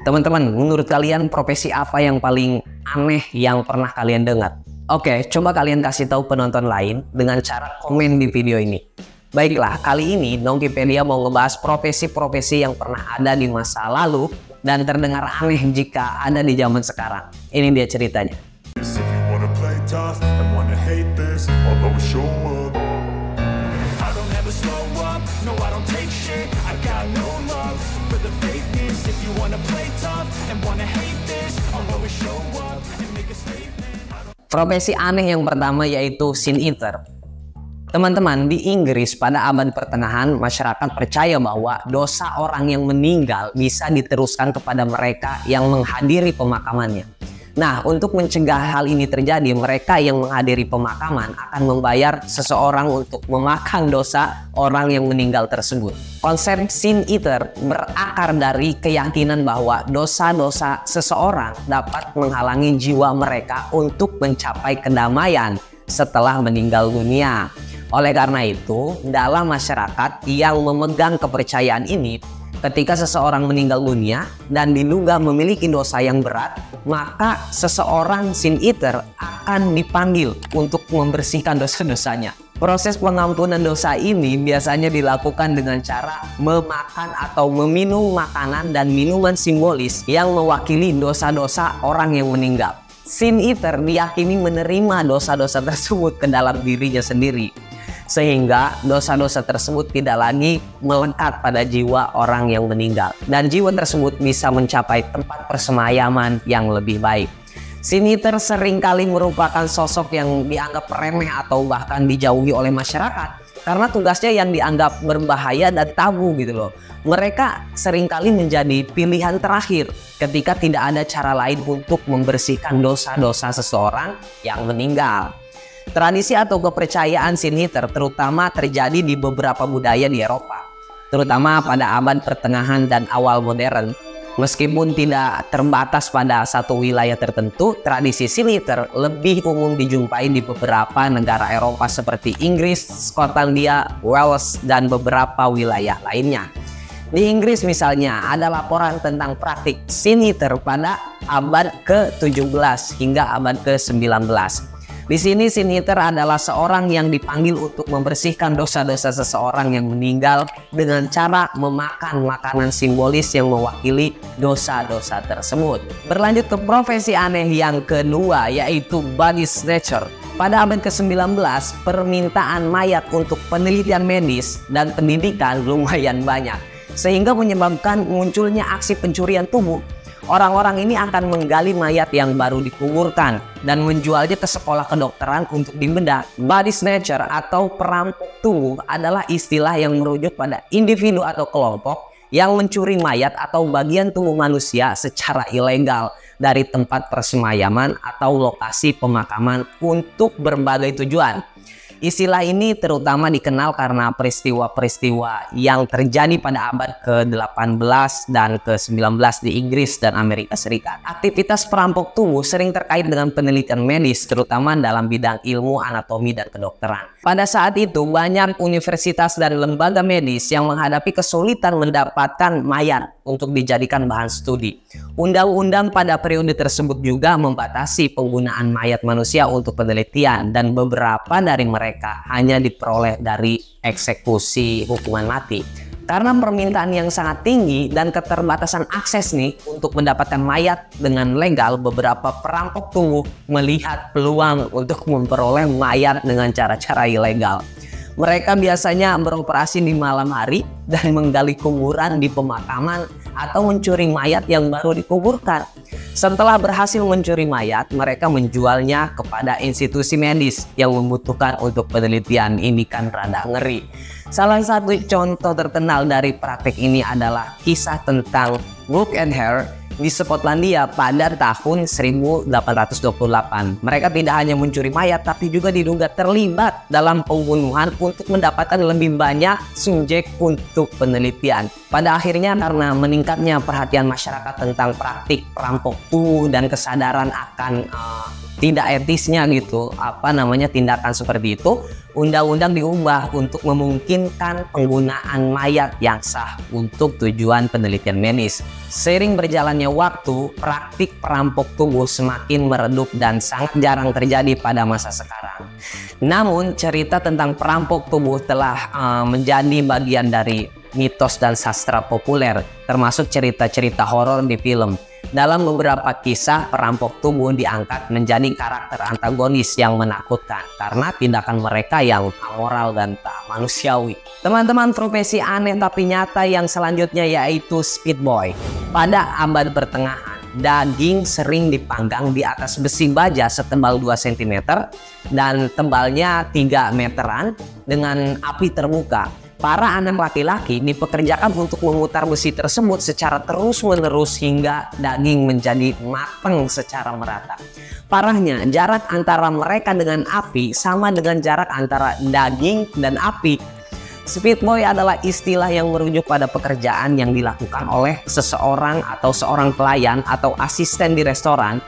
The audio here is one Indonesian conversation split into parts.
Teman-teman, menurut kalian profesi apa yang paling aneh yang pernah kalian dengar? Oke, coba kalian kasih tahu penonton lain dengan cara komen di video ini. Baiklah, kali ini Nongkipedia mau ngebahas profesi-profesi yang pernah ada di masa lalu dan terdengar aneh jika ada di zaman sekarang. Ini dia ceritanya. Profesi aneh yang pertama yaitu sin eater. Teman-teman, di Inggris pada abad pertengahan masyarakat percaya bahwa dosa orang yang meninggal bisa diteruskan kepada mereka yang menghadiri pemakamannya. Nah, untuk mencegah hal ini terjadi, mereka yang menghadiri pemakaman akan membayar seseorang untuk memakan dosa orang yang meninggal tersebut. Konsep sin eater berakar dari keyakinan bahwa dosa-dosa seseorang dapat menghalangi jiwa mereka untuk mencapai kedamaian setelah meninggal dunia. Oleh karena itu, dalam masyarakat yang memegang kepercayaan ini, ketika seseorang meninggal dunia dan diduga memiliki dosa yang berat, maka seseorang sin eater akan dipanggil untuk membersihkan dosa-dosanya. Proses pengampunan dosa ini biasanya dilakukan dengan cara memakan atau meminum makanan dan minuman simbolis yang mewakili dosa-dosa orang yang meninggal. Sin eater diyakini menerima dosa-dosa tersebut ke dalam dirinya sendiri, sehingga dosa-dosa tersebut tidak lagi melekat pada jiwa orang yang meninggal dan jiwa tersebut bisa mencapai tempat persemayaman yang lebih baik. Sin eater seringkali merupakan sosok yang dianggap remeh atau bahkan dijauhi oleh masyarakat karena tugasnya yang dianggap berbahaya dan tabu gitu loh. Mereka seringkali menjadi pilihan terakhir ketika tidak ada cara lain untuk membersihkan dosa-dosa seseorang yang meninggal. Tradisi atau kepercayaan sin eater terutama terjadi di beberapa budaya di Eropa, terutama pada abad pertengahan dan awal modern. Meskipun tidak terbatas pada satu wilayah tertentu, tradisi sin eater lebih umum dijumpai di beberapa negara Eropa seperti Inggris, Skotlandia, Wales, dan beberapa wilayah lainnya. Di Inggris misalnya ada laporan tentang praktik sin eater pada abad ke-17 hingga abad ke-19. Di sini sin eater adalah seorang yang dipanggil untuk membersihkan dosa-dosa seseorang yang meninggal dengan cara memakan makanan simbolis yang mewakili dosa-dosa tersebut. Berlanjut ke profesi aneh yang kedua yaitu body snatcher. Pada abad ke-19, permintaan mayat untuk penelitian medis dan pendidikan lumayan banyak, sehingga menyebabkan munculnya aksi pencurian tubuh. Orang-orang ini akan menggali mayat yang baru dikuburkan dan menjualnya ke sekolah kedokteran untuk dibedah. Body snatcher atau perampok tubuh adalah istilah yang merujuk pada individu atau kelompok yang mencuri mayat atau bagian tubuh manusia secara ilegal dari tempat persemayaman atau lokasi pemakaman untuk berbagai tujuan. Istilah ini terutama dikenal karena peristiwa-peristiwa yang terjadi pada abad ke-18 dan ke-19 di Inggris dan Amerika Serikat. Aktivitas perampok tubuh sering terkait dengan penelitian medis, terutama dalam bidang ilmu anatomi dan kedokteran. Pada saat itu, banyak universitas dan lembaga medis yang menghadapi kesulitan mendapatkan mayat untuk dijadikan bahan studi. Undang-undang pada periode tersebut juga membatasi penggunaan mayat manusia untuk penelitian dan beberapa dari mereka hanya diperoleh dari eksekusi hukuman mati. Karena permintaan yang sangat tinggi dan keterbatasan akses nih untuk mendapatkan mayat dengan legal, beberapa perampok tubuh melihat peluang untuk memperoleh mayat dengan cara-cara ilegal. Mereka biasanya beroperasi di malam hari dan menggali kuburan di pemakaman atau mencuri mayat yang baru dikuburkan. Setelah berhasil mencuri mayat, mereka menjualnya kepada institusi medis yang membutuhkan untuk penelitian. Ini kan rada ngeri. Salah satu contoh terkenal dari praktek ini adalah kisah tentang Brooke and Hare di Skotlandia pada tahun 1828. Mereka tidak hanya mencuri mayat tapi juga diduga terlibat dalam pembunuhan untuk mendapatkan lebih banyak subjek untuk penelitian. Pada akhirnya karena meningkatnya perhatian masyarakat tentang praktik perampok tubuh dan kesadaran akan tidak etisnya gitu tindakan seperti itu, undang-undang diubah untuk memungkinkan penggunaan mayat yang sah untuk tujuan penelitian medis. Seiring berjalannya waktu, praktik perampok tubuh semakin meredup dan sangat jarang terjadi pada masa sekarang. Namun cerita tentang perampok tubuh telah menjadi bagian dari mitos dan sastra populer, termasuk cerita-cerita horor di film. Dalam beberapa kisah, perampok tubuh diangkat menjadi karakter antagonis yang menakutkan karena tindakan mereka yang amoral dan tak manusiawi. Teman-teman, profesi aneh tapi nyata yang selanjutnya yaitu speed boy. Pada abad pertengahan, daging sering dipanggang di atas besi baja setebal 2 cm dan tebalnya 3 meteran dengan api terbuka. Para anak laki-laki dipekerjakan untuk memutar besi tersebut secara terus-menerus hingga daging menjadi matang secara merata. Parahnya, jarak antara mereka dengan api sama dengan jarak antara daging dan api. Speed boy adalah istilah yang merujuk pada pekerjaan yang dilakukan oleh seseorang atau seorang pelayan atau asisten di restoran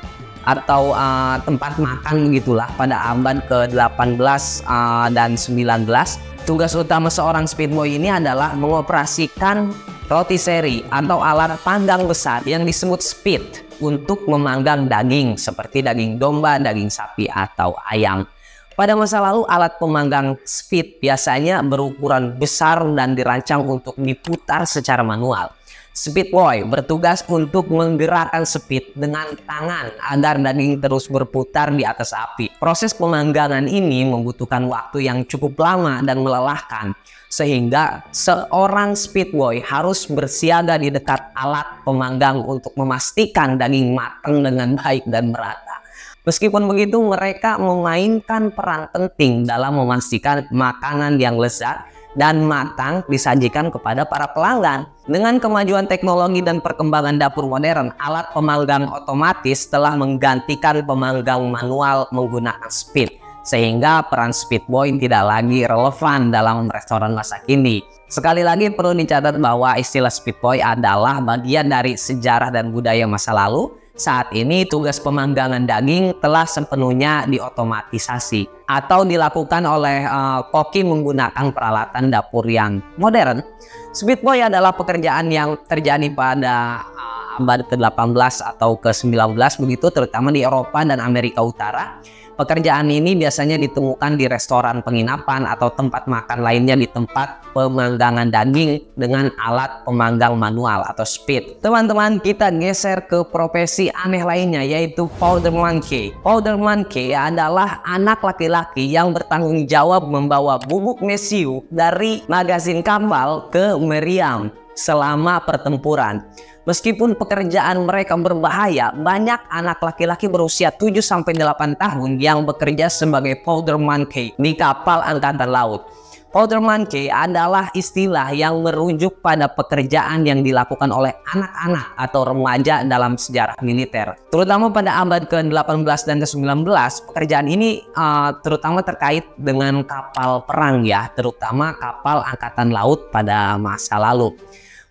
atau tempat makan begitulah pada abad ke-18 dan 19. Tugas utama seorang speed boy ini adalah mengoperasikan rotisserie atau alat panggang besar yang disebut speed untuk memanggang daging seperti daging domba, daging sapi, atau ayam. Pada masa lalu, alat pemanggang speed biasanya berukuran besar dan dirancang untuk diputar secara manual. Speed boy bertugas untuk menggerakkan speed dengan tangan agar daging terus berputar di atas api. Proses pemanggangan ini membutuhkan waktu yang cukup lama dan melelahkan, sehingga seorang speed boy harus bersiaga di dekat alat pemanggang untuk memastikan daging matang dengan baik dan merata. Meskipun begitu, mereka memainkan peran penting dalam memastikan makanan yang lezat dan matang disajikan kepada para pelanggan. Dengan kemajuan teknologi dan perkembangan dapur modern, alat pemanggang otomatis telah menggantikan pemanggang manual menggunakan speed, sehingga peran speed boy tidak lagi relevan dalam restoran masa kini. Sekali lagi perlu dicatat bahwa istilah speed boy adalah bagian dari sejarah dan budaya masa lalu. Saat ini tugas pemanggangan daging telah sepenuhnya diotomatisasi atau dilakukan oleh koki menggunakan peralatan dapur yang modern. Speed boy adalah pekerjaan yang terjadi pada abad ke-18 atau ke-19 begitu, terutama di Eropa dan Amerika Utara. Pekerjaan ini biasanya ditemukan di restoran penginapan atau tempat makan lainnya di tempat pemanggangan daging dengan alat pemanggang manual atau speed. Teman-teman, kita geser ke profesi aneh lainnya yaitu powder monkey. Powder monkey adalah anak laki-laki yang bertanggung jawab membawa bubuk mesiu dari magazin kapal ke meriam selama pertempuran. Meskipun pekerjaan mereka berbahaya, banyak anak laki-laki berusia 7-8 tahun yang bekerja sebagai powder monkey di kapal angkatan laut. Powder monkey adalah istilah yang merujuk pada pekerjaan yang dilakukan oleh anak-anak atau remaja dalam sejarah militer. Terutama pada abad ke-18 dan ke-19, pekerjaan ini terutama terkait dengan kapal perang ya, terutama kapal angkatan laut pada masa lalu.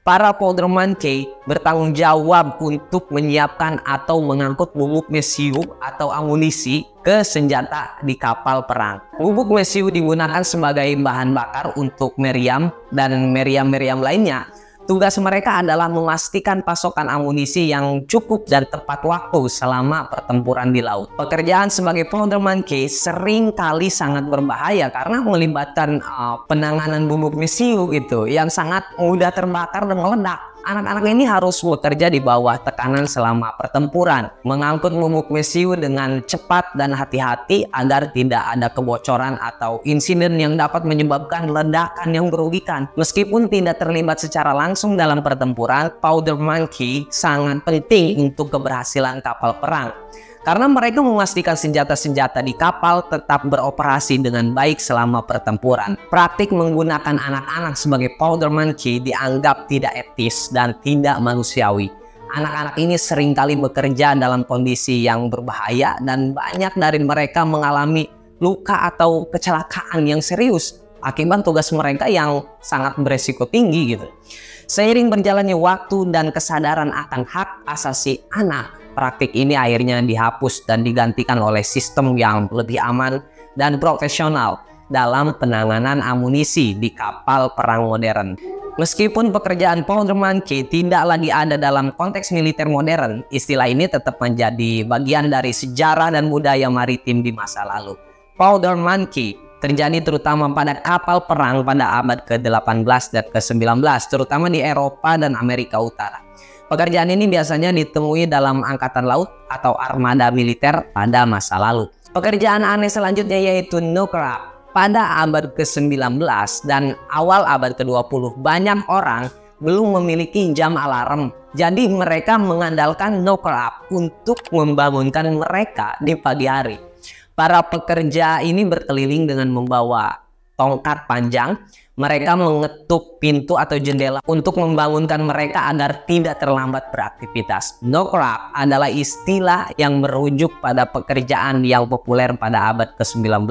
Para powder monkey bertanggung jawab untuk menyiapkan atau mengangkut bubuk mesiu atau amunisi ke senjata di kapal perang. Bubuk mesiu digunakan sebagai bahan bakar untuk meriam dan meriam-meriam lainnya. Tugas mereka adalah memastikan pasokan amunisi yang cukup dan tepat waktu selama pertempuran di laut. Pekerjaan sebagai powder monkey sering kali sangat berbahaya karena melibatkan penanganan bubuk mesiu gitu yang sangat mudah terbakar dan meledak. Anak-anak ini harus bekerja di bawah tekanan selama pertempuran, mengangkut bubuk mesiu dengan cepat dan hati-hati agar tidak ada kebocoran atau insiden yang dapat menyebabkan ledakan yang merugikan. Meskipun tidak terlibat secara langsung dalam pertempuran, powder monkey sangat penting untuk keberhasilan kapal perang. Karena mereka memastikan senjata-senjata di kapal tetap beroperasi dengan baik selama pertempuran. Praktik menggunakan anak-anak sebagai powder monkey dianggap tidak etis dan tidak manusiawi. Anak-anak ini seringkali bekerja dalam kondisi yang berbahaya dan banyak dari mereka mengalami luka atau kecelakaan yang serius akibat tugas mereka yang sangat beresiko tinggi gitu. Seiring berjalannya waktu dan kesadaran akan hak asasi anak, praktik ini akhirnya dihapus dan digantikan oleh sistem yang lebih aman dan profesional dalam penanganan amunisi di kapal perang modern. Meskipun pekerjaan powder monkey tidak lagi ada dalam konteks militer modern, istilah ini tetap menjadi bagian dari sejarah dan budaya maritim di masa lalu. Powder monkey terjadi terutama pada kapal perang pada abad ke-18 dan ke-19, terutama di Eropa dan Amerika Utara. Pekerjaan ini biasanya ditemui dalam angkatan laut atau armada militer pada masa lalu. Pekerjaan aneh selanjutnya yaitu no-crab. Pada abad ke-19 dan awal abad ke-20, banyak orang belum memiliki jam alarm. Jadi mereka mengandalkan no-crab untuk membangunkan mereka di pagi hari. Para pekerja ini berkeliling dengan membawa tongkat panjang. Mereka mengetuk pintu atau jendela untuk membangunkan mereka agar tidak terlambat beraktivitas. No-crab adalah istilah yang merujuk pada pekerjaan yang populer pada abad ke-19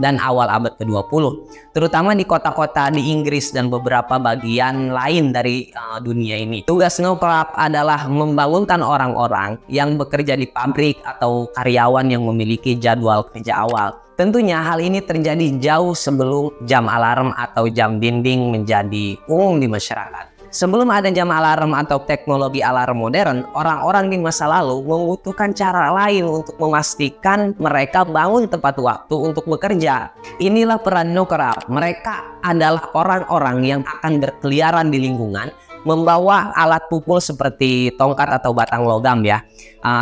dan awal abad ke-20, terutama di kota-kota di Inggris dan beberapa bagian lain dari dunia ini. Tugas no-crab adalah membangunkan orang-orang yang bekerja di pabrik atau karyawan yang memiliki jadwal kerja awal. Tentunya hal ini terjadi jauh sebelum jam alarm atau jam dinding menjadi umum di masyarakat. Sebelum ada jam alarm atau teknologi alarm modern, orang-orang di masa lalu membutuhkan cara lain untuk memastikan mereka bangun tepat waktu untuk bekerja. Inilah peran no-crab. Mereka adalah orang-orang yang akan berkeliaran di lingkungan, membawa alat pukul seperti tongkat atau batang logam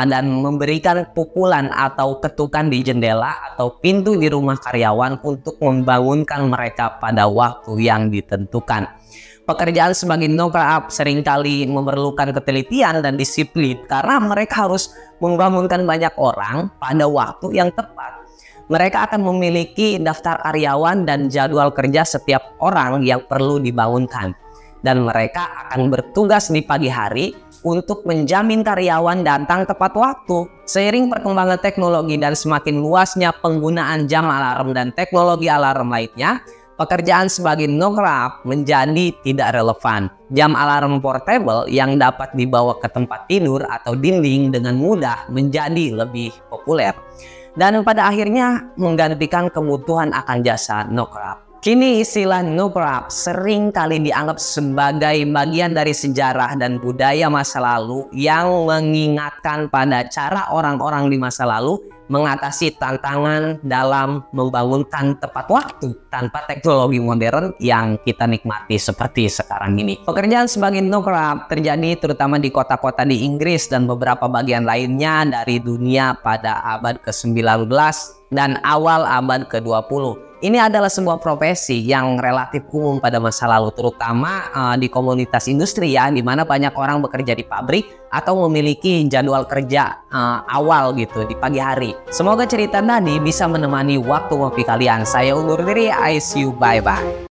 dan memberikan pukulan atau ketukan di jendela atau pintu di rumah karyawan untuk membangunkan mereka pada waktu yang ditentukan. Pekerjaan sebagai no-crab seringkali memerlukan ketelitian dan disiplin karena mereka harus membangunkan banyak orang pada waktu yang tepat. Mereka akan memiliki daftar karyawan dan jadwal kerja setiap orang yang perlu dibangunkan. Dan mereka akan bertugas di pagi hari untuk menjamin karyawan datang tepat waktu. Seiring perkembangan teknologi dan semakin luasnya penggunaan jam alarm dan teknologi alarm lainnya, pekerjaan sebagai no-crab menjadi tidak relevan. Jam alarm portable yang dapat dibawa ke tempat tidur atau dinding dengan mudah menjadi lebih populer. Dan pada akhirnya menggantikan kebutuhan akan jasa no-crab. Kini istilah no-crab sering kali dianggap sebagai bagian dari sejarah dan budaya masa lalu yang mengingatkan pada cara orang-orang di masa lalu mengatasi tantangan dalam membangunkan tepat waktu tanpa teknologi modern yang kita nikmati seperti sekarang ini. Pekerjaan sebagai no-crab terjadi terutama di kota-kota di Inggris dan beberapa bagian lainnya dari dunia pada abad ke-19 dan awal abad ke-20. Ini adalah sebuah profesi yang relatif umum pada masa lalu, terutama di komunitas industri di mana banyak orang bekerja di pabrik atau memiliki jadwal kerja awal gitu di pagi hari. Semoga cerita tadi bisa menemani waktu ngopi kalian. Saya undur diri, I see you, bye-bye.